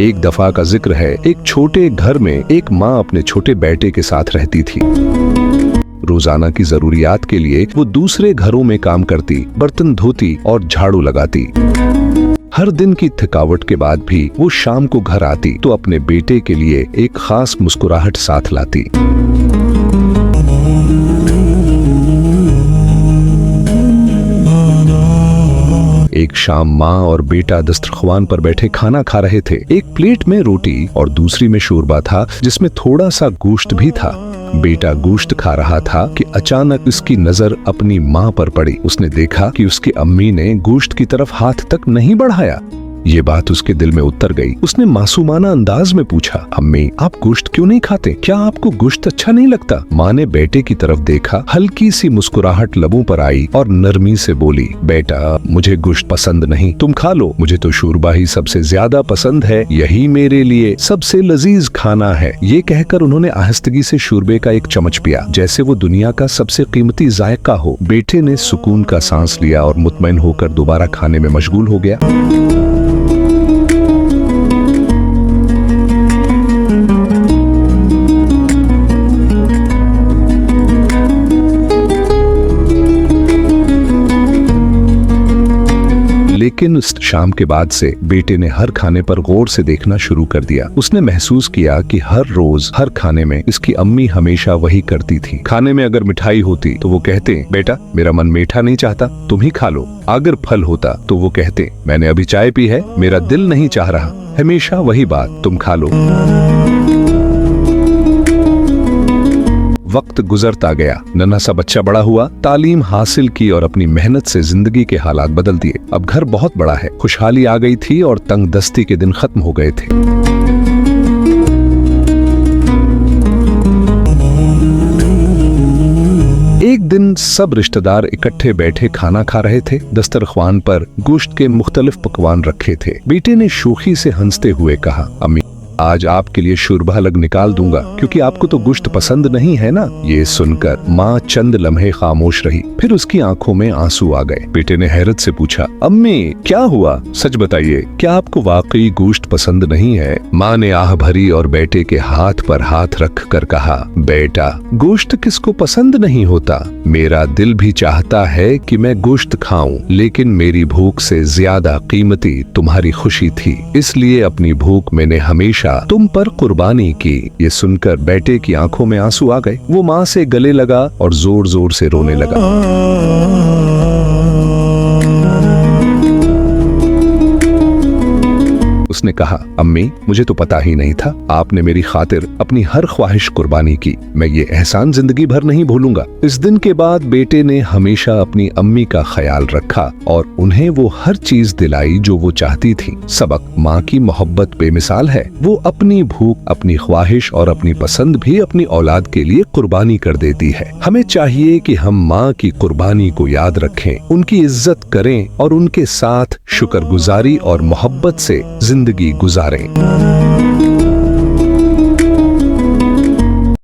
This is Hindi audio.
एक दफा का जिक्र है, एक छोटे घर में एक माँ अपने छोटे बेटे के साथ रहती थी। रोजाना की जरूरियात के लिए वो दूसरे घरों में काम करती, बर्तन धोती और झाड़ू लगाती। हर दिन की थकावट के बाद भी वो शाम को घर आती तो अपने बेटे के लिए एक खास मुस्कुराहट साथ लाती। एक शाम माँ और बेटा दस्तरख्वान पर बैठे खाना खा रहे थे। एक प्लेट में रोटी और दूसरी में शोरबा था, जिसमें थोड़ा सा गोश्त भी था। बेटा गोश्त खा रहा था कि अचानक उसकी नजर अपनी माँ पर पड़ी। उसने देखा कि उसकी अम्मी ने गोश्त की तरफ हाथ तक नहीं बढ़ाया। ये बात उसके दिल में उतर गई। उसने मासूमाना अंदाज में पूछा, अम्मी आप गोश्त क्यों नहीं खाते? क्या आपको गोश्त अच्छा नहीं लगता? माँ ने बेटे की तरफ देखा, हल्की सी मुस्कुराहट लबों पर आई और नरमी से बोली, बेटा मुझे गोश्त पसंद नहीं, तुम खा लो। मुझे तो शोरबा ही सबसे ज्यादा पसंद है, यही मेरे लिए सबसे लजीज खाना है। ये कहकर उन्होंने आहिस्तगी से शोरबे का एक चम्मच पिया, जैसे वो दुनिया का सबसे कीमती जायका हो। बेटे ने सुकून का सांस लिया और मुतमईन होकर दोबारा खाने में मशगूल हो गया। लेकिन उस शाम के बाद से बेटे ने हर खाने पर गौर से देखना शुरू कर दिया। उसने महसूस किया कि हर रोज हर खाने में इसकी अम्मी हमेशा वही करती थी। खाने में अगर मिठाई होती तो वो कहते, बेटा मेरा मन मीठा नहीं चाहता, तुम ही खा लो। अगर फल होता तो वो कहते, मैंने अभी चाय पी है, मेरा दिल नहीं चाह रहा। हमेशा वही बात, तुम खा लो। वक्त गुजरता गया, नन्हा सा बच्चा बड़ा हुआ, तालीम हासिल की और अपनी मेहनत से जिंदगी के हालात बदल दिए। अब घर बहुत बड़ा है, खुशहाली आ गई थी और तंग दस्ती के दिन खत्म हो गए थे। एक दिन सब रिश्तेदार इकट्ठे बैठे खाना खा रहे थे। दस्तरख्वान पर गोश्त के मुख्तलिफ पकवान रखे थे। बेटे ने शोखी से हंसते हुए कहा, अम्मी आज आपके लिए शोरबा अलग निकाल दूंगा, क्योंकि आपको तो गोश्त पसंद नहीं है ना। ये सुनकर माँ चंद लम्हे खामोश रही, फिर उसकी आंखों में आंसू आ गए। बेटे ने हैरत से पूछा, अम्मी क्या हुआ? सच बताइए, क्या आपको वाकई गोश्त पसंद नहीं है? माँ ने आह भरी और बेटे के हाथ पर हाथ रख कर कहा, बेटा गोश्त किसको पसंद नहीं होता? मेरा दिल भी चाहता है कि मैं गोश्त खाऊं, लेकिन मेरी भूख से ज्यादा कीमती तुम्हारी खुशी थी, इसलिए अपनी भूख मैंने हमेशा तुम पर कुर्बानी की। ये सुनकर बेटे की आंखों में आंसू आ गए। वो माँ से गले लगा और जोर जोर से रोने लगा। उसने कहा, अम्मी मुझे तो पता ही नहीं था, आपने मेरी खातिर अपनी हर ख्वाहिश कुर्बानी की। मैं ये एहसान जिंदगी भर नहीं भूलूंगा। इस दिन के बाद बेटे ने हमेशा अपनी अम्मी का ख्याल रखा और उन्हें वो हर चीज दिलाई जो वो चाहती थी। सबक, माँ की मोहब्बत बेमिसाल है। वो अपनी भूख, अपनी ख्वाहिश और अपनी पसंद भी अपनी औलाद के लिए कुर्बानी कर देती है। हमें चाहिए कि हम माँ की कुर्बानी को याद रखें, उनकी इज्जत करें और उनके साथ शुक्रगुजारी और मोहब्बत से जिंदगी गुजारें।